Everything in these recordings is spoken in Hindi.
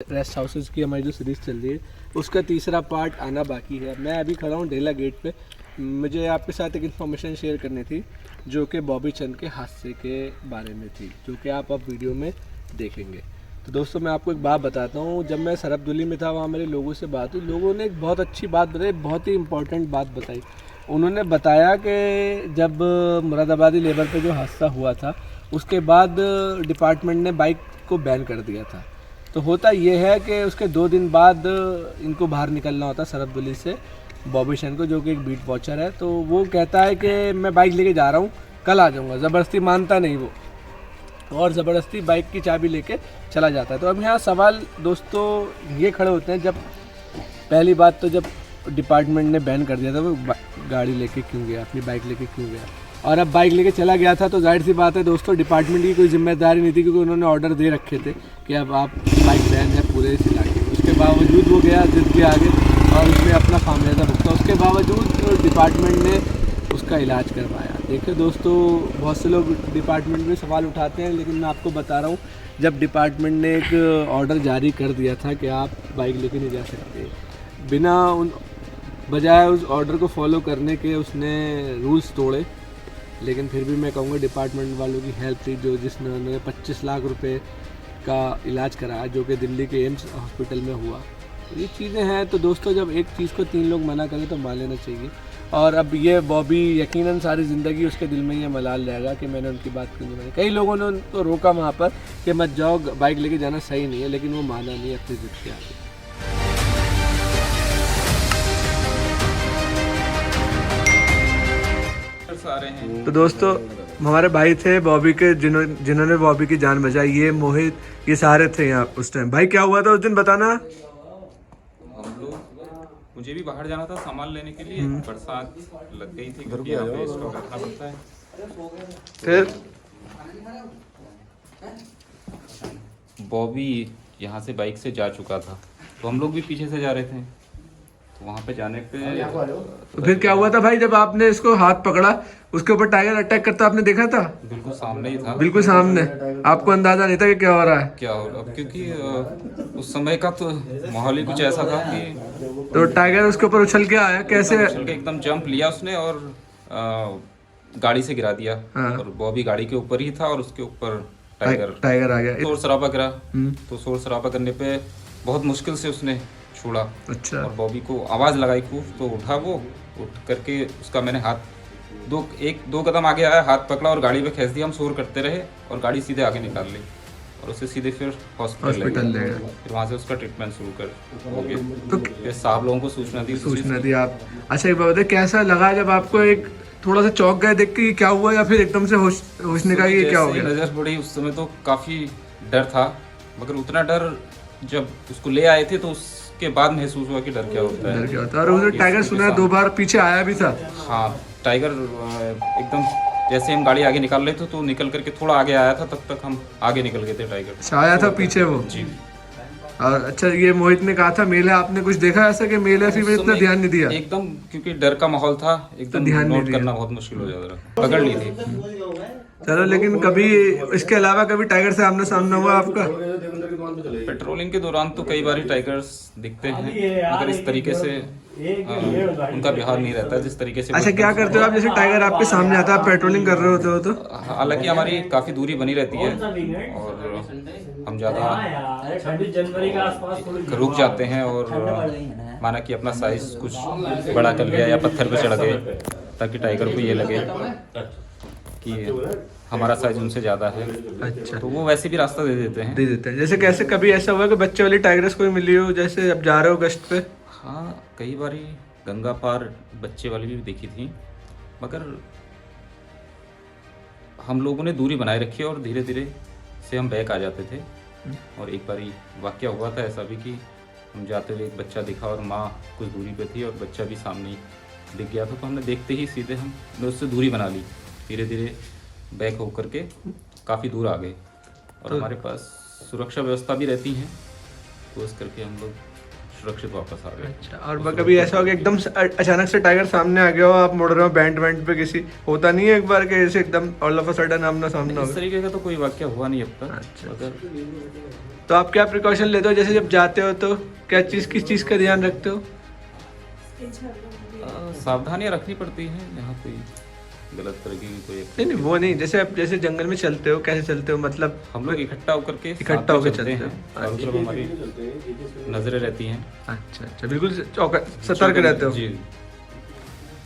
रेस्ट हाउसेस की हमारी जो सीरीज़ चल रही है उसका तीसरा पार्ट आना बाकी है। मैं अभी खड़ा हूँ ढेला गेट पे। मुझे आपके साथ एक इन्फॉर्मेशन शेयर करनी थी जो कि बॉबी चंद के हादसे के बारे में थी, जो कि आप अब वीडियो में देखेंगे। तो दोस्तों मैं आपको एक बात बताता हूँ। जब मैं सरबदुली में था वहाँ मेरे लोगों से बात हुई, लोगों ने एक बहुत अच्छी बात बताई, बहुत ही इंपॉर्टेंट बात बताई। उन्होंने बताया कि जब मुरादाबादी लेबर पे जो हादसा हुआ था उसके बाद डिपार्टमेंट ने बाइक को बैन कर दिया था। तो होता ये है कि उसके 2 दिन बाद इनको बाहर निकलना होता सरबदुली से, बॉबी शन को, जो कि एक बीट वॉचर है। तो वो कहता है कि मैं बाइक लेके जा रहा हूँ, कल आ जाऊँगा। ज़बरदस्ती मानता नहीं वो, और ज़बरदस्ती बाइक की चाबी लेके चला जाता है। तो अब यहाँ सवाल दोस्तों ये खड़े होते हैं, जब पहली बात तो जब डिपार्टमेंट ने बैन कर दिया था वो गाड़ी लेके क्यों गया, अपनी बाइक लेके क्यों गया, और अब बाइक लेके चला गया था। तो जाहिर सी बात है दोस्तों, डिपार्टमेंट की कोई जिम्मेदारी नहीं थी, क्योंकि उन्होंने ऑर्डर दे रखे थे कि अब आप बाइक बैन है पूरे इस इलाके में। उसके बावजूद वो गया जिद के आगे और उसने अपना खामियाजा भुगता। उसके बावजूद डिपार्टमेंट ने उसका इलाज करवाया। देखिए दोस्तों, बहुत से लोग डिपार्टमेंट में सवाल उठाते हैं, लेकिन मैं आपको बता रहा हूँ, जब डिपार्टमेंट ने एक ऑर्डर जारी कर दिया था कि आप बाइक लेके नहीं जा सकते, बिना उन बजाय उस ऑर्डर को फॉलो करने के उसने रूल्स तोड़े। लेकिन फिर भी मैं कहूँगा डिपार्टमेंट वालों की हेल्प थी, जो जिसने उन्होंने 25 लाख रुपए का इलाज कराया, जो कि दिल्ली के एम्स हॉस्पिटल में हुआ। ये चीज़ें हैं। तो दोस्तों, जब एक चीज़ को 3 लोग मना करें तो मान लेना चाहिए। और अब ये बॉबी यकीनन सारी ज़िंदगी उसके दिल में ये मलाल रहेगा कि मैंने उनकी बात क्यों नहीं मानी। कई लोगों ने उनको रोका वहाँ पर कि मत जाओ, बाइक लेके जाना सही नहीं है, लेकिन वो माना नहीं अपनी जिद के आगे। तो दोस्तों, हमारे भाई थे बॉबी के, जिन्होंने बॉबी की जान बचाई। ये मोहित, ये सारे थे यहाँ उस टाइम। भाई क्या हुआ था उस दिन, बताना। हम लोग, मुझे भी बाहर जाना था सामान लेने के लिए। बरसात लग गई थी क्योंकि यहाँ पे स्टॉक रखना पड़ता है। फिर बॉबी यहाँ से बाइक से जा चुका था, तो हम लोग भी पीछे से जा रहे थे। तो वहाँ पे जाने पे तो फिर क्या हुआ था भाई, जब आपने इसको हाथ पकड़ा, उसके ऊपर टाइगर अटैक करता आपने देखा था? बिल्कुल सामने ही था। बिल्कुल सामने। आपको अंदाजा नहीं था कि क्या हो रहा है? क्या हो अब, क्योंकि उस समय का तो माहौल ही कुछ ऐसा था कि तो टाइगर उसके ऊपर उछल के आया कैसे? उछल के एकदम जंप लिया उसने और गाड़ी से गिरा दिया। हाँ। और बॉबी गाड़ी के ऊपर ही था और उसके ऊपर टाइगर आ गया। शोर शराबा करा। तो शोर शराबा करने पे बहुत मुश्किल से उसने छोड़ा। अच्छा। और बॉबी को आवाज़ लगाई खूब, तो उठा। वो उठ करके उसका मैंने हाथ एक दो कदम आगे आया, हाथ पकड़ा और गाड़ी पे खींच दिया। हम शोर करते रहे और गाड़ी सीधे आगे निकाल ली और उसे सीधे फिर हॉस्पिटल ले गए। फिर वहाँ से उसका ट्रीटमेंट शुरू कर हो गया। तो फिर साहब लोगों को सूचना दी आप। अच्छा, एक बात बताइए, कैसा लगा जब आपको एक थोड़ा सा चौंक गए देख के क्या हुआ, या फिर एकदम से होश निकल गई, क्या हो गया? नजर पड़ी उस समय तो काफी डर था, मगर उतना डर जब उसको ले आए थे तो उसके बाद महसूस हुआ कि डर क्या होता है। डर क्या होता है। और उधर टाइगर सुना 2 बार पीछे आया भी था। हाँ, टाइगर एकदम जैसे हम गाड़ी आगे निकाल रहे थे तो निकल करके थोड़ा आगे आया था, तब तक हम आगे निकल गए थे। टाइगर आया था पीछे वो जी। और अच्छा, ये मोहित ने कहा था मेल है, आपने कुछ देखा ऐसा कि मेल है फीमेल? इतना ध्यान नहीं दिया एकदम, क्योंकि डर का माहौल था, एकदम ध्यान नहीं नोट करना बहुत मुश्किल हो जाता था। पकड़ ली थी। चलो, लेकिन कभी इसके अलावा कभी टाइगर से आमना सामना हुआ आपका? पेट्रोलिंग के दौरान तो कई बार टाइगर्स दिखते हैं, मगर इस तरीके से उनका व्यवहार नहीं रहता जिस तरीके से। अच्छा, क्या करते हो आप जैसे टाइगर आपके सामने आता है, पेट्रोलिंग कर रहे होते हो तो? हालांकि हमारी काफी दूरी बनी रहती है और हम ज्यादा रुक जाते हैं और माना कि अपना साइज कुछ बड़ा कर लिया या पत्थर पे चढ़ गए, ताकि टाइगर को ये लगे कि हमारा साइज उनसे ज़्यादा है। अच्छा। तो वो वैसे भी रास्ता दे देते हैं। जैसे कैसे कभी ऐसा हुआ कि बच्चे वाली टाइगर्स कोई मिली हो, जैसे अब जा रहे हो गश्त पे? हाँ, कई बारी गंगा पार बच्चे वाली भी देखी थी, मगर हम लोगों ने दूरी बनाए रखी और धीरे धीरे से हम बैक आ जाते थे। और एक बारी वाकया हुआ था ऐसा भी कि हम जाते हुए एक बच्चा दिखा और माँ कुछ दूरी पे थी और बच्चा भी सामने दिख गया था। तो हमने देखते ही सीधे हमने उससे दूरी बना ली, धीरे धीरे बैक होकर के काफ़ी दूर आ गए। और हमारे पास सुरक्षा व्यवस्था भी रहती है, तो इस करके हम लोग सुरक्षित वापस आ गए। अच्छा, और कभी ऐसा हो गया एकदम से अचानक से टाइगर सामने आ गया हो, आप मुड़ रहे हो बैंड वैंड पे, किसी होता नहीं है एक बार के ऐसे एकदम ऑल ऑफ अ सडन आमना सामना हो इस गया? तरीके का तो कोई वाक्य हुआ नहीं अब तक। अच्छा। अगर तो आप क्या प्रिकॉशन लेते हो, जैसे जब जाते हो तो क्या किस चीज़ का ध्यान रखते हो? सावधानियां रखनी पड़ती हैं, यहाँ कोई गलत तरीके की कोई नहीं नहीं वो नहीं, जैसे आप जैसे जंगल में चलते हो कैसे चलते हो, मतलब हम लोग इकट्ठा होकर के इकट्ठा होकर चलते हैं। हो। चारों तरफ हमारी नजरें रहती हैं। अच्छा अच्छा, बिल्कुल सतर्क रहते हो। जी।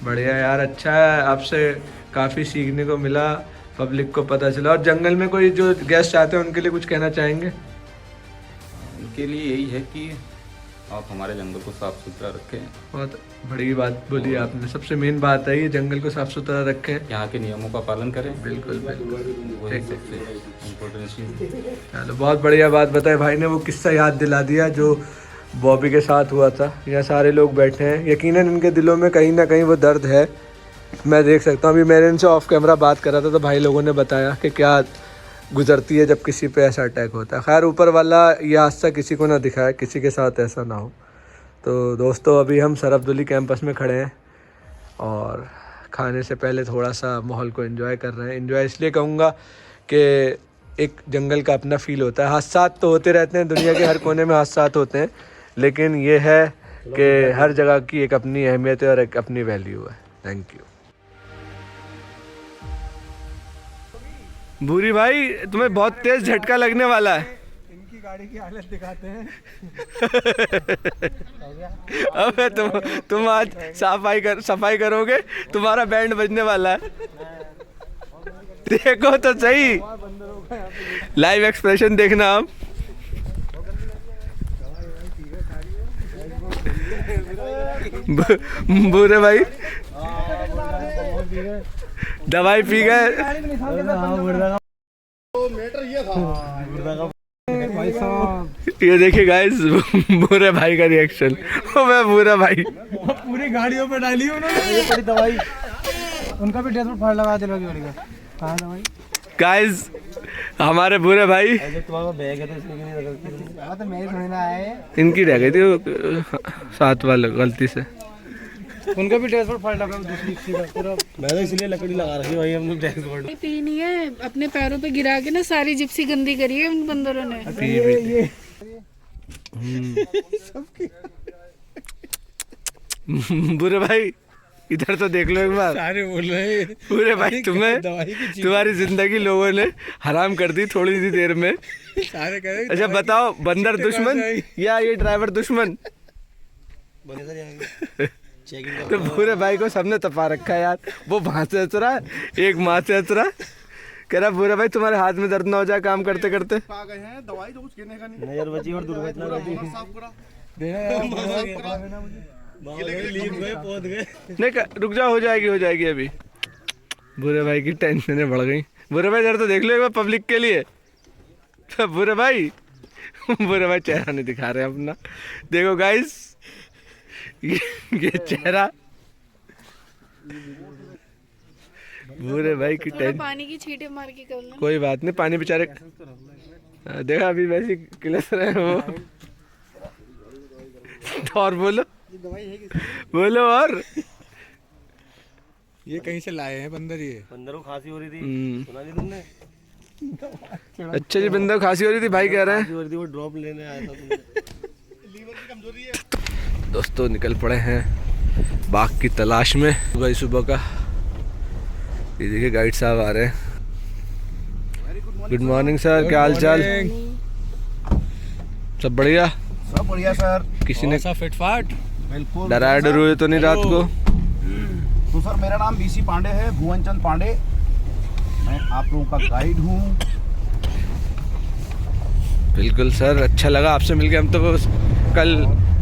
बढ़िया यार, अच्छा है, आपसे काफ़ी सीखने को मिला, पब्लिक को पता चला। और जंगल में कोई जो गेस्ट आते हैं उनके लिए कुछ कहना चाहेंगे? उनके लिए यही है कि आप हमारे जंगल को साफ सुथरा रखें, बहुत बड़ी बात बोली आपने, सबसे मेन बात है ये, जंगल को साफ सुथरा रखें। यहाँ के नियमों का पालन करें। बिल्कुल बिल्कुल, वही सबसे इम्पोर्टेंट चीज़। चलो बहुत बढ़िया बात बताए भाई ने, वो किस्सा याद दिला दिया जो बॉबी के साथ हुआ था। यहाँ सारे लोग बैठे हैं, यकीनन इनके दिलों में कहीं ना कहीं वो दर्द है, मैं देख सकता हूँ। अभी मैंने इनसे ऑफ कैमरा बात करा था तो भाई लोगों ने बताया कि क्या गुजरती है जब किसी पे ऐसा अटैक होता है। खैर ऊपर वाला ये हादसा किसी को ना दिखाए, किसी के साथ ऐसा ना हो। तो दोस्तों अभी हम सरअब्दुल्ली कैंपस में खड़े हैं और खाने से पहले थोड़ा सा माहौल को एंजॉय कर रहे हैं। एंजॉय इसलिए कहूँगा कि एक जंगल का अपना फील होता है। हादसात तो होते रहते हैं, दुनिया के हर कोने में हादसात होते हैं, लेकिन ये है कि हर जगह की एक अपनी अहमियत है और एक अपनी वैल्यू है। Thank you. भूरी भाई तुम्हें बहुत तेज झटका लगने वाला है। इनकी गाड़ी की हालत दिखाते हैं। अबे तुम आज सफाई करोगे, तुम्हारा बैंड बजने वाला है। देखो तो सही, लाइव एक्सप्रेशन देखना आप। बुरे भाई दवाई पी गए। ये देखिए गाइस बुरे भाई का रिएक्शन। ओ मैं बुरा भाई, पूरी गाड़ियों पे डाली उन्होंने दवाई, उनका भी ड्रेस पर फाड़ लगा दिया गाड़ी का। कहाँ दवाई गाइस हमारे बुरे भाई, तुम्हारा बैग है तो इसलिए तो मेरी थोड़ी ना आए, इनकी रह गई थी वो साथ वाले गलती से। उनका भी ड्रेस पर फाड़ लगा दूसरी का पूरा। मैं तो इसलिए लकड़ी लगा रखी भाई हम लोग ड्रेस पर। पीनी है, अपने पैरों पे गिरा के ना सारी जिप्सी गंदी करी है उन बंदरों ने। ये बुरे भाई इधर तो देख लो एक बार। सारे बोल रहे हैं बुरे भाई तुम्हारी जिंदगी लोगों ने हराम कर दी थोड़ी सी देर में। सारे कह रहे अच्छा बताओ, बंदर दुश्मन या ये ड्राइवर दुश्मन? तो बुरे भाई को सबने तपा रखा है यार। वो वहां से हंस रहा है, एक माँ से हंस रहा है, कह रहा बुरे भाई तुम्हारे हाथ में दर्द ना हो जाए काम करते करते। आ गए हैं दवाई तो कुछ कहने का नहीं। नजर बची और दुर्घटना बची। साफ करा देना यार, नहीं रुक जाओ, हो जाएगी अभी। बुरे भाई की टेंशनें बढ़ गई। बुरे भाई जरा तो देख लो एक बार पब्लिक के लिए। तो बुरे भाई चेहरा नहीं दिखा रहे अपना। देखो गाइस ये चेहरा बुरे भाई की टेंशन। पानी की छींटे मार के कर लो। कोई बात नहीं, पानी बेचारे देखा अभी वैसे किलस रहे हैं वो। और बोलो और ये कहीं से लाए हैं बंदर, ये बंदर को खांसी हो रही थी, सुना नहीं तुमने? अच्छा जी, बंदर को खांसी हो रही थी भाई कह रहे हैं। खांसी हो रही थी, वो ड्रॉप लेने आया था तुमने। लीवर की कमजोरी है। दोस्तों निकल पड़े हैं बाघ की तलाश में भाई सुबह का। ये देखिए गाइड साहब आ रहे हैं। गुड मॉर्निंग सर, क्या हाल चाल? सब बढ़िया? सब बढ़िया सर। किसी ने फिटफाट बिल्कुल डराया डरुए तो नहीं रात को? तो सर मेरा नाम बीसी पांडे है, भुवन चंद पांडे। मैं आप लोगों का गाइड हूँ। बिल्कुल सर, अच्छा लगा आपसे मिलके। हम तो बस कल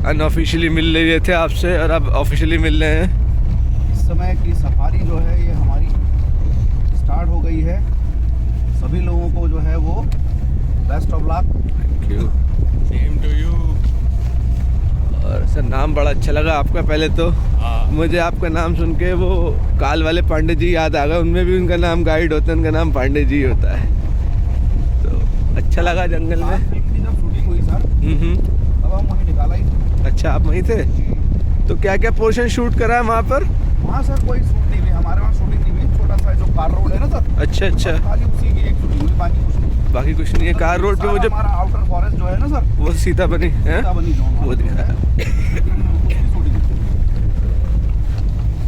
अनऑफिशियली मिल रहे थे आपसे और अब ऑफिशियली मिल रहे हैं। इस समय की सफारी जो है ये हमारी स्टार्ट हो गई है। सभी लोगों को जो है वो best of luck. Thank you. Same to you. और सर नाम बड़ा अच्छा लगा आपका। पहले तो मुझे आपका नाम सुन के वो काल वाले पांडे जी याद आ गए, उनमें भी उनका नाम गाइड होता है, उनका नाम पांडे जी होता है। तो अच्छा लगा जंगल में। जब शूटिंग हुई सर, तब अब हम वहीं निकाला ही। अच्छा, आप वहीं थे? तो क्या क्या पोर्शन शूट करा है वहाँ पर? वहाँ सर कोई शूट नहीं हुई, हमारे वहाँ शूटिंग नहीं हुई। छोटा सा जो कार रोड है ना सर, अच्छा अच्छा, खाली उसी की एक शूटिंग हुई, बाकी कुछ नहीं। बाकी कुछ नहीं है। कार रोड पे वो जो हमारा आउटर फॉरेस्ट जो है ना सर, वो सीता बनी है, बनी जो वो दिखा है। उसकी शूटिंग हुई।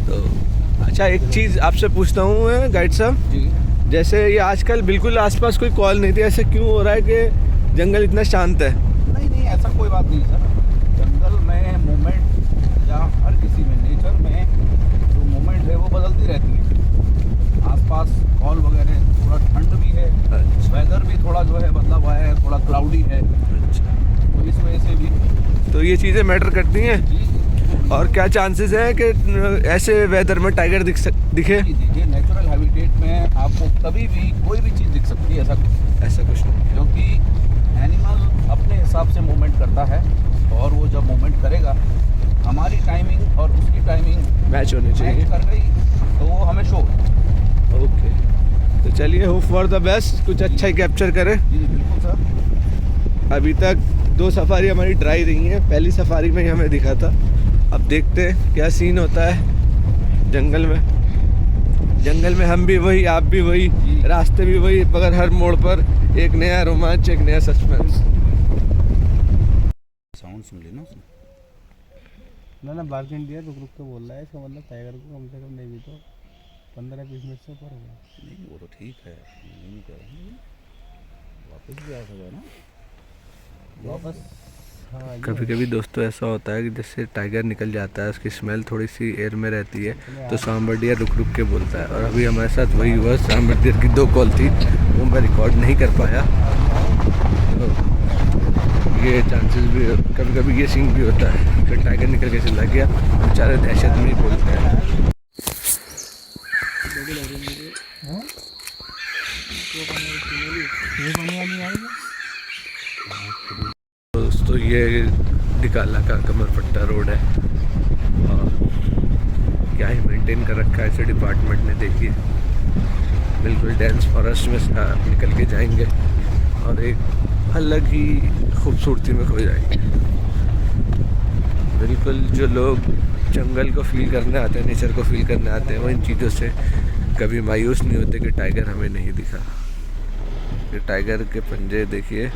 तो अच्छा, एक चीज़ आपसे पूछता हूँ गाइड साहब, जी जैसे ये आजकल बिल्कुल आसपास कोई कॉल नहीं थी, ऐसे क्यों हो रहा है कि जंगल इतना शांत है? नहीं नहीं, ऐसा कोई बात नहीं सर। जंगल में मूवमेंट या हर किसी में नेचर में जो मूवमेंट है वो बदलती रहती है। आसपास कॉल वगैरह, थोड़ा ठंड भी है, वेदर भी थोड़ा जो है बदला हुआ है, थोड़ा क्लाउडी है, तो इस वजह से भी तो ये चीज़ें मैटर करती हैं। जी और क्या चांसेस हैं कि ऐसे वेदर में टाइगर दिखे? देखिए, नेचुरल हैबिटेट में आपको कभी भी कोई भी चीज़ दिख सकती है, ऐसा कुछ नहीं, क्योंकि एनिमल अपने हिसाब से मूवमेंट करता है और वो जब मूवमेंट करेगा, हमारी टाइमिंग और उसकी टाइमिंग मैच होनी चाहिए। मैच कर गई तो वो हमें शो। ओके, तो चलिए, होप फॉर द बेस्ट, कुछ अच्छा ही कैप्चर करें। जी बिल्कुल सर। अभी तक 2 सफारी हमारी ड्राई रही हैं, पहली सफारी में ही हमें दिखा था। अब देखते हैं क्या सीन होता है जंगल में। जंगल में हम भी वही, आप भी वही, रास्ते भी वही, मगर हर मोड़ पर एक नया रोमांच, एक नया सस्पेंस। साउंड सुन लेना उसने। ना बार्किंग दिया, रुक रुक के बोल रहा है, इसका मतलब टाइगर को कम से कम नहीं भी तो 15-20 मिनट से ऊपर होगा। नहीं वो तो ठीक है, नहीं कह रहे हैं, वापस भी आ सकता है ना वापस। हाँ, कभी कभी दोस्तों ऐसा होता है कि जैसे टाइगर निकल जाता है, उसकी स्मेल थोड़ी सी एयर में रहती है, तो सांबरडिया रुक रुक के बोलता है। और अभी हमारे साथ वही हुआ, सांबरडिया की 2 कॉल थी, वो मैं रिकॉर्ड नहीं कर पाया। तो ये चांसेस भी, कभी कभी ये सीन भी होता है कि टाइगर निकल के चला गया, बेचारे दहशत में ही बोलते हैं। दोस्तों ये डिकाला का कमरपट्टा रोड है, और क्या ही मेंटेन कर रखा है इसे डिपार्टमेंट ने। देखिए, बिल्कुल डेंस फॉरेस्ट में निकल के जाएंगे और एक अलग ही खूबसूरती में खो जाएंगे। बिल्कुल जो लोग जंगल को फील करने आते हैं, नेचर को फील करने आते हैं, वो इन चीज़ों से कभी मायूस नहीं होते कि टाइगर हमें नहीं दिखा। ये टाइगर के पंजे देखिए,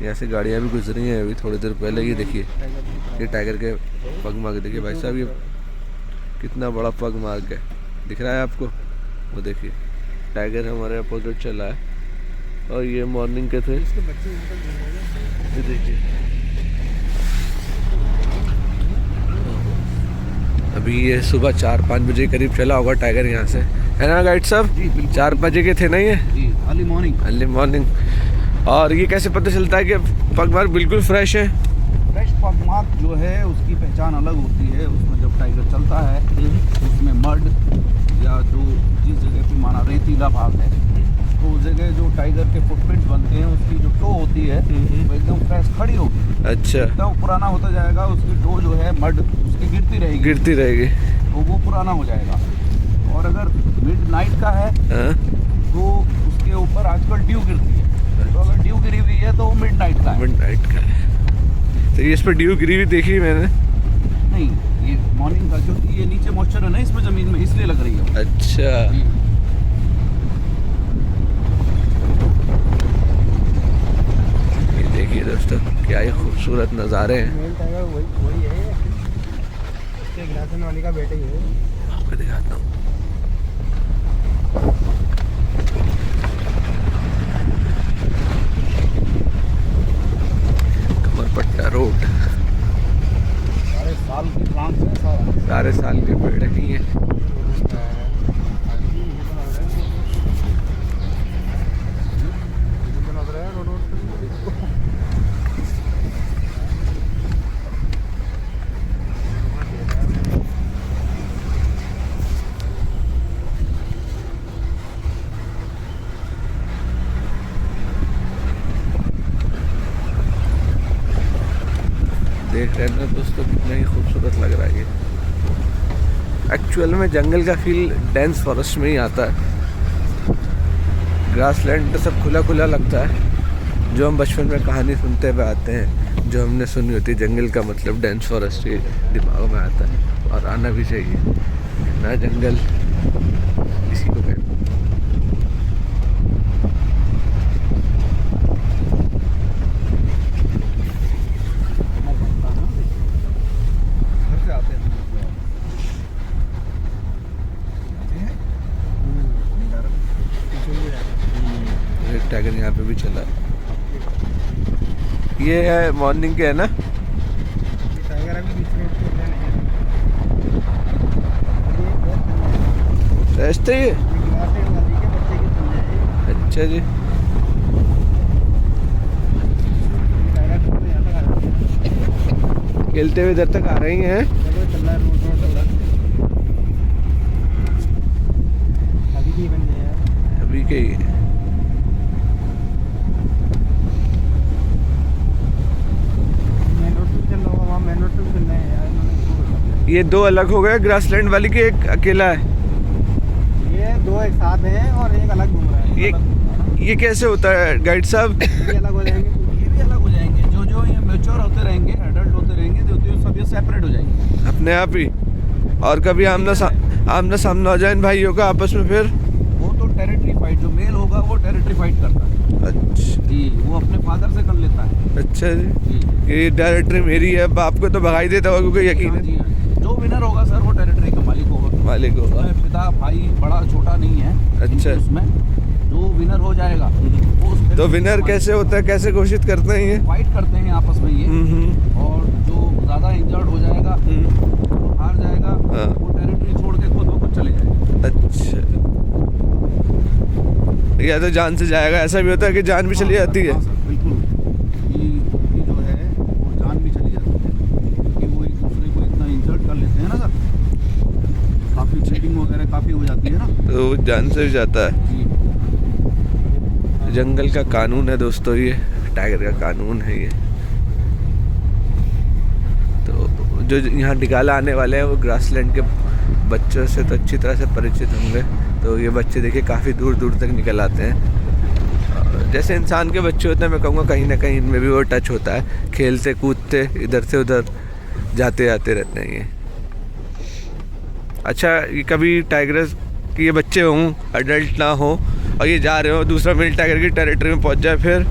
यहाँ से गाड़ियाँ भी गुजरी हैं अभी थोड़ी देर पहले। ये देखिए, ये टाइगर के पग मार्क देखिए भाई साहब, ये कितना बड़ा पग मार्क है, दिख रहा है आपको? वो देखिए, टाइगर हमारे अपोजिट चला है, और ये मॉर्निंग के थे। ये देखिए, अभी ये सुबह 4-5 बजे करीब चला होगा टाइगर यहाँ से, है ना गाइड साहब? 4 बजे के थे ना ये? जी, अर्ली मॉर्निंग। Early morning. और ये कैसे पता चलता है कि पग मार्क बिल्कुल फ्रेश है? फ्रेश पग मार्क जो है उसकी पहचान अलग होती है। उसमें जब टाइगर चलता है, उसमें मड या जो जिस जगह पे माना रेतीला भाग है, तो उस जगह जो टाइगर के फुटप्रिंट्स बनते हैं, उसकी जो टो होती है वो एकदम फ्रेश खड़ी होगी। अच्छा, एकदम पुराना होता जाएगा, उसकी टो जो है मड उसकी गिरती रहेगी, तो वो पुराना हो जाएगा। और अगर मिड नाइट का है तो उसके ऊपर आजकल ड्यू गिरती है, तो अगर ड्यू गिरी हुई है तो वो मिड नाइट का है। मिड नाइट का है। तो ये इस पर ड्यू गिरी हुई देखी मैंने? नहीं, ये मॉर्निंग का, क्योंकि ये नीचे मॉइस्चर है ना इसमें ज़मीन में, इसलिए लग रही है। अच्छा, ये देखिए दोस्तों, क्या ही खूबसूरत नज़ारे हैं। मेल टाइगर वही है, उसके गिलासन वाली का बेटा ही है। आपको दिखाता हूँ। कमरपट्टा रोड, सारे साल की प्लांट है, सारे साल के पेड़ ही हैं। देख रहे हैं ना दोस्तों, कितना ही खूबसूरत लग रहा है ये। एक्चुअल में जंगल का फील डेंस फॉरेस्ट में ही आता है। ग्रासलैंड तो सब खुला खुला लगता है, जो हम बचपन में कहानी सुनते हुए आते हैं। जो हमने सुनी होती है जंगल का मतलब डेंस फॉरेस्ट, ये दिमाग में आता है और आना भी चाहिए ना। जंगल इसी को कहते हैं। घर से आते हैं एक टाइगर यहाँ पे भी चला है। ये है मॉर्निंग के है ना। टाइगर अभी बीच रोड पे है नहीं है। ऐसे ही है। गिलासे वाली के बच्चे की सुन जाए। अच्छा जी। टाइगर को यहाँ तक आ रहा है। खेलते हुए इधर तक आ रही हैं। चलो चल रहा है रोड चल रहा है। अभी नहीं बन गया यार। अभी के ही है। मेन रोड पे चल रहा होगा, वहाँ मेन रोड पे भी चल रहे हैं यार इन्होंने। ये दो अलग हो गए, ग्रासलैंड वाली के एक अकेला है। ये दो एक साथ हैं और एक अलग घूम रहा है। ये कैसे होता है गाइड साहब? ये अलग हो जाएंगे। ये भी अलग हो जाएंगे। जो जो ये मैच्योर होते रहेंगे, एडल्ट होते रहेंगे, तो सब ये सेपरेट हो जाएंगे अपने आप ही। और कभी आमना सामना हो जाए इन भाइयों का आपस में, फिर वो तो टेरिटरी फाइट, जो मेल होगा वो टेरिटरी फाइट करता है अच्छा जी, वो अपने फादर से कर लेता है अच्छा जी। जी। ये डायरेक्टरी मेरी है, बाप को तो भगाई देता होगा क्योंकि यकीन हाँ है जी, हाँ। जो विनर होगा सर वो टेरिटरी का मालिक होगा। मालिक होगा। उसमें पिता भाई बड़ा छोटा नहीं है। अच्छा। उसमें जो विनर हो जाएगा वो उस तो विनर कैसे होता है, कैसे घोषित करते हैं ये? फाइट करते हैं आपस में ये, और जो ज्यादा इंजर्ड हो जाएगा वो हार जाएगा, हाँ। वो टेरिटरी छोड़ के खुद ब खुद चले जाएगा। अच्छा, या तो जान से जाएगा, ऐसा भी होता है कि जान भी चली जाती है। हाँ सर, बिल्कुल। ये जो है वो जान भी चली जाती है क्योंकि वो एक दूसरे को इतना इंसल्ट कर लेते हैं ना सर, काफ़ी ब्लीडिंग वगैरह काफ़ी हो जाती है ना तो वो जान से भी जाता है। जी। जंगल का कानून है दोस्तों, ये टाइगर का कानून है ये। तो जो यहाँ डिगाला आने वाले हैं वो ग्रासलैंड के बच्चों से तो अच्छी तरह से परिचित होंगे। तो ये बच्चे देखिए काफ़ी दूर दूर तक निकल आते हैं। जैसे इंसान के बच्चे होते हैं, मैं कहूँगा कहीं ना कहीं इनमें भी वो टच होता है, खेलते कूदते इधर से उधर जाते जाते रहते हैं ये। अच्छा, ये कभी टाइगर्स के ये बच्चे हों, अडल्ट ना हो और ये जा रहे हो दूसरा मेल टाइगर की टेरिटरी में पहुंच जाए, फिर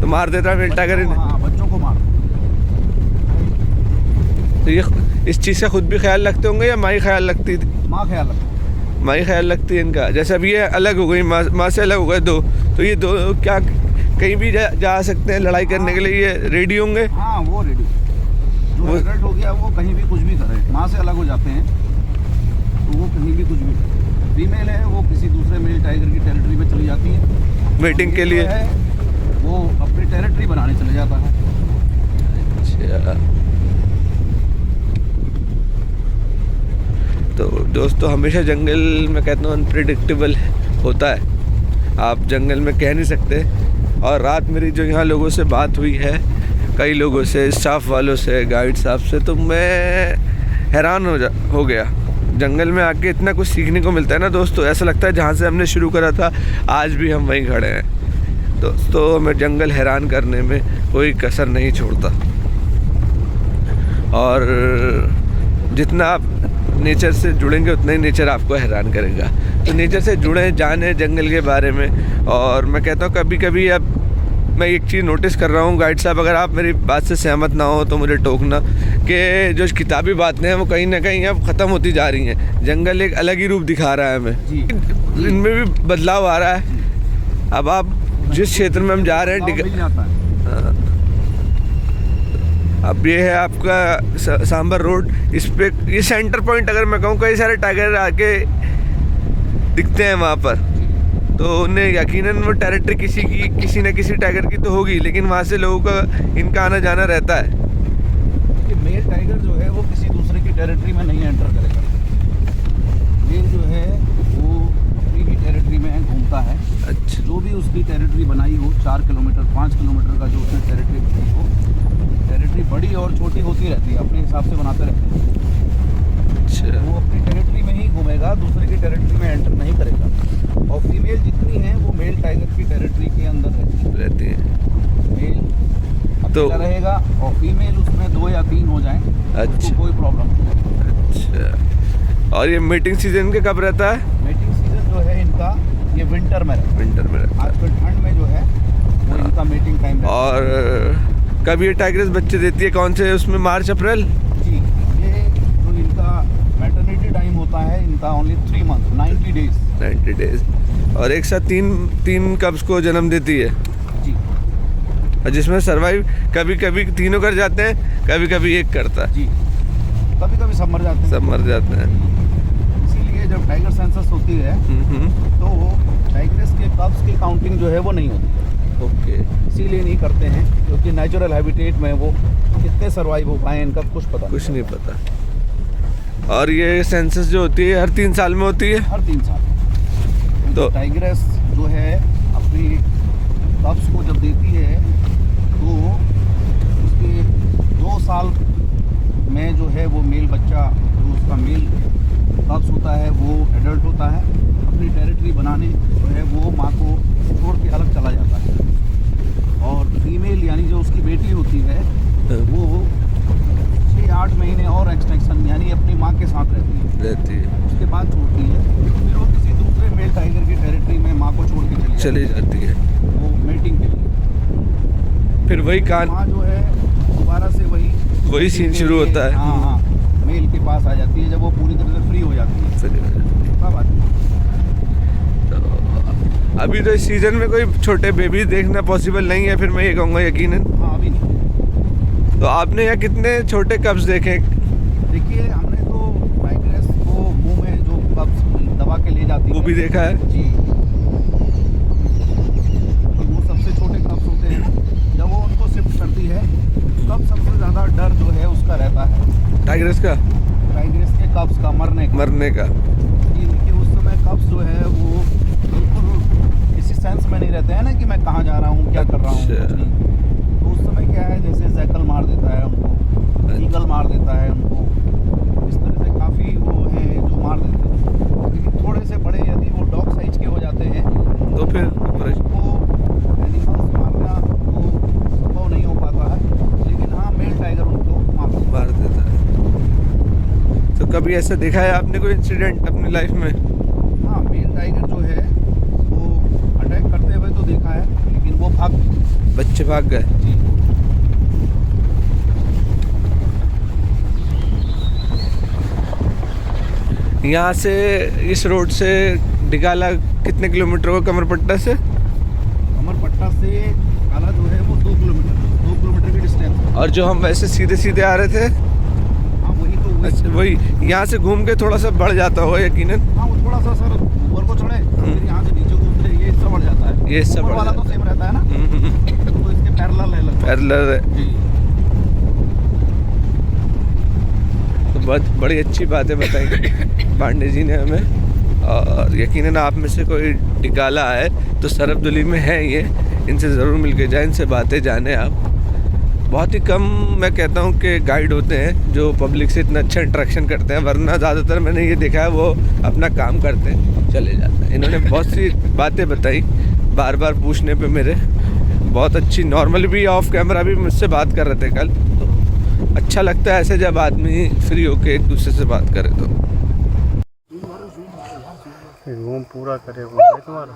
तो मार देता है मेल टाइगर इन्हें। हाँ, बच्चों को मार। तो ये इस चीज़ का खुद भी ख्याल रखते होंगे या माँ ख्याल रखती थी? माँ ख्याल रखो। माँ ख्याल रखती है इनका। जैसे अब ये अलग हो गई, माँ से अलग हो गए दो, तो ये दो क्या कहीं भी जा सकते हैं लड़ाई करने के लिए? ये रेडी होंगे? हाँ, वो रेडी। जो एडल्ट हो गया वो कहीं भी कुछ भी करे, माँ से अलग हो जाते हैं तो वो कहीं भी कुछ भी करे। फीमेल है वो किसी दूसरे मेल टाइगर की टेरिटरी में चली जाती है वेटिंग के लिए। है वो अपनी टेरिटरी बनाने चले जाता है। अच्छा, तो दोस्तों हमेशा जंगल में कहता हूँ अनप्रिडिक्टेबल होता है, आप जंगल में कह नहीं सकते। और रात मेरी जो यहाँ लोगों से बात हुई है, कई लोगों से, स्टाफ वालों से, गाइड साहब से, तो मैं हैरान हो गया। जंगल में आके इतना कुछ सीखने को मिलता है ना दोस्तों, ऐसा लगता है जहाँ से हमने शुरू करा था आज भी हम वहीं खड़े हैं। दोस्तों हमें जंगल हैरान करने में कोई कसर नहीं छोड़ता, और जितना आप नेचर से जुड़ेंगे उतना ही नेचर आपको हैरान करेगा। तो नेचर से जुड़ें, जानें जंगल के बारे में। और मैं कहता हूँ कभी कभी अब मैं एक चीज़ नोटिस कर रहा हूँ, गाइड साहब अगर आप मेरी बात से सहमत ना हो तो मुझे टोकना, कि जो किताबी बातें हैं वो कहीं ना कहीं अब ख़त्म होती जा रही हैं। जंगल एक अलग ही रूप दिखा रहा है हमें, इनमें भी बदलाव आ रहा है। अब आप जिस क्षेत्र में हम जा रहे हैं मिल जाता है। अब ये है आपका सांबर रोड, इस पे ये सेंटर पॉइंट अगर मैं कहूँ, कई सारे टाइगर आके दिखते हैं वहाँ पर, तो उन्हें यकीनन वो टेरिटरी किसी न किसी टाइगर की तो होगी, लेकिन वहाँ से लोगों का इनका आना जाना रहता है। कि मेल टाइगर जो है वो किसी दूसरे की टेरिटरी में नहीं एंटर करेगा। मेल जो है वो अपनी ही टेरिटरी में घूमता है। अच्छा, जो भी उसकी टेरिटरी बनाई हो, 4 किलोमीटर 5 किलोमीटर का जो उसने टेरिटरी बनाई हो, टेरिटरी बड़ी और छोटी होती रहती है, अपने हिसाब से बनाते रहते हैं। अच्छा, वो अपनी टेरिटरी में ही घूमेगा, दूसरे की टेरिटरी में एंटर नहीं करेगा। और फीमेल जितनी है वो मेल टाइगर की टेरिटरी के अंदर रहती रहती है। है। मेल तो रहेगा और फीमेल उसमें 2 या 3 हो जाएं, अच्छा। कोई प्रॉब्लम नहीं। अच्छा, और ये मीटिंग सीजन के कब रहता है? मीटिंग सीजन जो है इनका ये विंटर में रहता है। विंटर में रहता है। आजकल ठंड में जो है वो इनका मीटिंग टाइम रहता है। और कब ये टाइग्रेस बच्चे देती है, कौन से उसमें, मार्च अप्रैल? जी, ये जो इनका मैटरनिटी टाइम होता है इनका ओनली 3 मंथ 90 डेज। 90 डेज। और एक साथ तीन कब्स को जन्म देती है, जी और जिसमें सरवाइव कभी कभी तीनों कर जाते हैं, कभी कभी एक करता है, जी, कभी कभी सब मर जाते हैं। सब मर जाते हैं। इसीलिए जब टाइगर सेंसस होती है तो टाइग्रेस के कब्स की काउंटिंग जो है वो नहीं होती है। ओके। इसीलिए नहीं करते हैं क्योंकि नेचुरल हैबिटेट में वो कितने सरवाइव हो पाए इनका कुछ पता कुछ नहीं पता। और ये सेंसस जो होती है हर 3 साल में होती है। हर 3 साल तो टाइग्रेस जो है अपनी कब्स को जब देती है तो उसके 2 साल में जो है वो मेल बच्चा जो उसका मेल कब्स होता है वो एडल्ट होता है, अपनी टेरिटरी बनाने जो है वो माँ को छोड़ के अलग चला जाता है। और फीमेल यानी जो उसकी बेटी होती है वो 6-8 महीने और एक्सटेंशन यानी अपनी माँ के साथ रहती है। उसके बाद छोड़ती है, फिर वो किसी दूसरे मेल टाइगर की टेरिटरी में माँ को छोड़ के चली जाती है वो मेटिंग के लिए। फिर वही कान, माँ जो है दोबारा से वही सीन शुरू होता है। हाँ हाँ, मेल के पास आ जाती है जब वो पूरी तरह से फ्री हो जाती है। तब आती है। तो अभी तो इस सीजन में कोई छोटे बेबी देखना पॉसिबल नहीं है, फिर मैं ये कहूँगा यकीनन। हाँ अभी नहीं। तो आपने यहाँ कितने छोटे कब्स देखे? देखिए हमने तो टाइग्रेस को मुंह में जो कब्स दबा के ले जाती वो है भी देखा है जी, तो वो सबसे छोटे कब्स होते हैं। जब वो उनको शिफ्ट करती है तब सबसे ज़्यादा डर जो है उसका रहता है टाइग्रेस का, टाइग्रेस के कब्स का मरने का। इनके उस समय कब्स जो है वो बिल्कुल किसी सेंस में नहीं रहते हैं ना कि मैं कहाँ जा रहा हूँ, क्या कर रहा हूँ, कुछ नहीं। तो उस समय क्या है, जैसे जैकल मार देता है उनको, ईगल मार देता है उनको, इस तरह से काफ़ी वो हैं जो मार देते हैं। लेकिन थोड़े से बड़े यदि वो डॉग साइज के हो जाते हैं तो फिर वो एनिमल्स मारना वो संभव नहीं हो पाता है। लेकिन हाँ, मेल टाइगर उनको मार देता है। तो कभी ऐसा देखा है आपने कोई इंसिडेंट अपनी लाइफ में? हाँ, मेल टाइगर जो है वो अटैक करते हुए तो देखा है, लेकिन वो भाग गए। बच्चे भाग गए। जी, यहाँ से इस रोड से डिगाला कितने किलोमीटर होगा कमरपट्टा से? कमरपट्टा से काला जो है वो 2 किलोमीटर की डिस्टेंस है। और जो हम वैसे सीधे सीधे आ रहे थे, हाँ वही तो अच्छा वही, यहाँ से घूम के थोड़ा सा बढ़ जाता होगा यकीनन। हाँ, वो थोड़ा सा सर ऊपर को चढ़े फिर यहाँ से नीचे घूमते ये हिस्सा बढ़ जाता है। ये हिस्सा ऊपर बढ़ वाला तो जाता सेम रहता है ना, तो इसके पैरेलल है लगभग। पैरेलल है। जी, तो बहुत बड़ी अच्छी बातें बताई पांडे जी ने हमें। और यकीनन आप में से कोई टिकाला है तो सरबदुली में है ये, इनसे ज़रूर मिल के जाए, इनसे बातें जाने आप। बहुत ही कम मैं कहता हूँ कि गाइड होते हैं जो पब्लिक से इतना अच्छा इंटरेक्शन करते हैं, वरना ज़्यादातर मैंने ये देखा है वो अपना काम करते हैं चले जाते हैं। इन्होंने बहुत सी बातें बताई बार बार पूछने पे मेरे, बहुत अच्छी। नॉर्मली भी ऑफ कैमरा भी मुझसे बात कर रहे थे कल, तो अच्छा लगता है ऐसे जब आदमी फ्री होके एक दूसरे से बात करे। तो घूम पूरा करे वो भाई तुम्हारा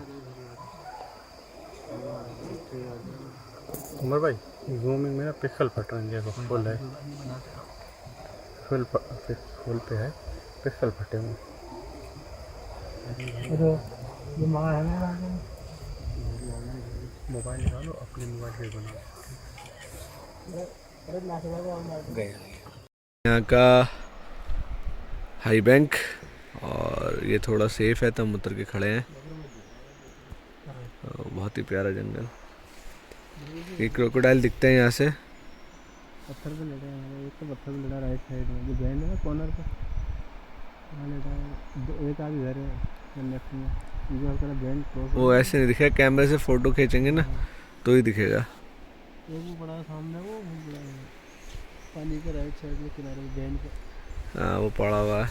उमर भाई, घूमिंग में ना पिक्सल फट रहे हैं, देखो फुल है, फुल पे है, पिक्सल फटे हुए। ये माँ है ना, मोबाइल निकालो, अपने मोबाइल से बनाओ। यहाँ का हाई बैंक, और ये थोड़ा सेफ है तो हम उतर के खड़े हैं। बहुत ही प्यारा जंगल। ये क्रोकोडाइल दिखते हैं यहाँ से। पत्थर पे लड़ा है, एक तो पत्थर पे लड़ा राइट साइड में, जो बैंड है ना कॉर्नर पे वहाँ लड़ा है। एक आगे घर है लेफ्ट में, जो हल्का बैंड क्रॉस। वो ऐसे नहीं दिखेगा, कैमरे से फ़ोटो खींचेंगे ना तो ही दिखेगा। एक वो बड़ा सामने, वो बहुत बड़ा है पानी के राइट साइड में किनारे बैंड पे। हाँ वो पड़ा हुआ है,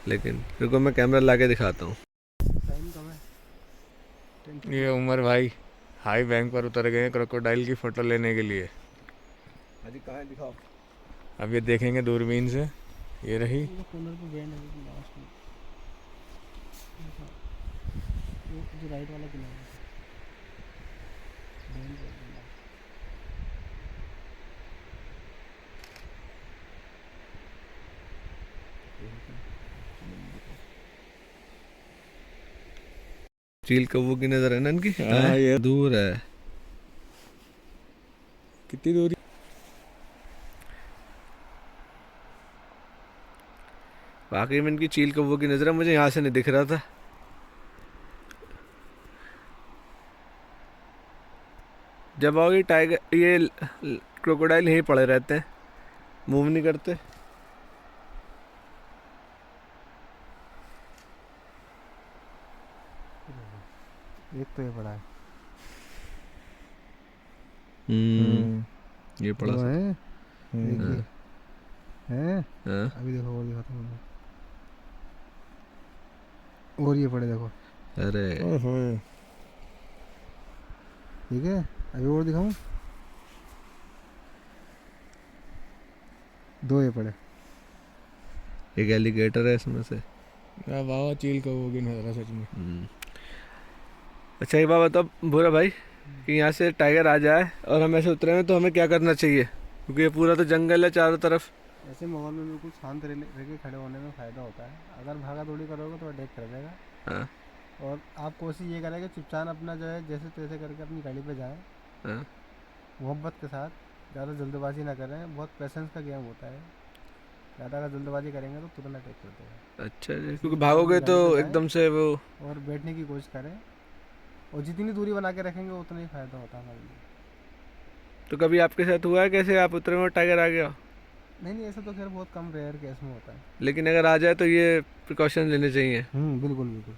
लेकिन रुको मैं कैमरा ला के दिखाता हूँ। टाइम कम है। ये उमर भाई हाई बैंक पर उतर गए क्रोकोडाइल की फ़ोटो लेने के लिए। हाँ जी, कहाँ है दिखाओ। अब ये देखेंगे दूरबीन से, ये रही। कॉर्नर पे बैंड है लेकिन लास्ट में वो जो राइट वाला किनारा है, बैंड है एकदम last। चील कौवों की नजर है ना इनकी। हाँ, ये दूर है। कितनी दूरी? वाकई में इनकी चील कौवों की नजर है, मुझे यहाँ से नहीं दिख रहा था। जब आओ ये टाइगर, ये क्रोकोडाइल यहीं पड़े रहते हैं, मूव नहीं करते। एक तो ये बड़ा है, ये पड़ा वो सा। है, देखिए है। हाँ। अभी देखो और दिखाता हूँ मैं। और ये पड़े देखो, अरे ठीक है। अभी और दिखाऊं, दो ये पड़े। एक एलिगेटर है इसमें से। वाह, चील कौवों की नजर है सच में। अच्छा, एक बात बताओ भूरा भाई, कि यहाँ से टाइगर आ जाए और हम ऐसे उतरे हैं तो हमें क्या करना चाहिए? क्योंकि ये पूरा तो जंगल है चारों तरफ। ऐसे माहौल में बिल्कुल शांत रह के खड़े होने में फ़ायदा होता है। अगर भागा दौड़ी करोगे तो अटैक कर देगा। हाँ। और आप कोशिश ये करें कि चुपचाप अपना जो है जैसे तैसे करके अपनी गाड़ी पे जाएं, हाँ। मोहब्बत के साथ। ज़्यादा जल्दबाजी ना करें, बहुत पेशेंस का गेम होता है। ज़्यादा अगर जल्दबाजी करेंगे तो तुरंत अटैक कर देगा। अच्छा जी, क्योंकि भागोगे तो एकदम से वो। और बैठने की कोशिश करें, और जितनी दूरी बना के रखेंगे उतना ही फ़ायदा होता है हमारे लिए। तो कभी आपके साथ हुआ है कैसे आप उतरे में और टाइगर आ गया? नहीं, ऐसा तो खैर बहुत कम रेयर केस में होता है। लेकिन अगर आ जाए तो ये प्रिकॉशन लेने चाहिए। बिल्कुल बिल्कुल।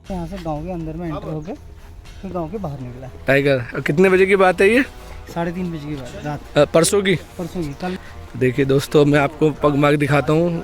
यहाँ से गांव के अंदर में एंटर होके फिर गांव के बाहर निकला। टाइगर। और कितने बजे की बात है ये? 3:30 बजे की बात, रात परसों की। परसों की। कल देखिए दोस्तों, मैं आपको पग मार्क दिखाता हूँ।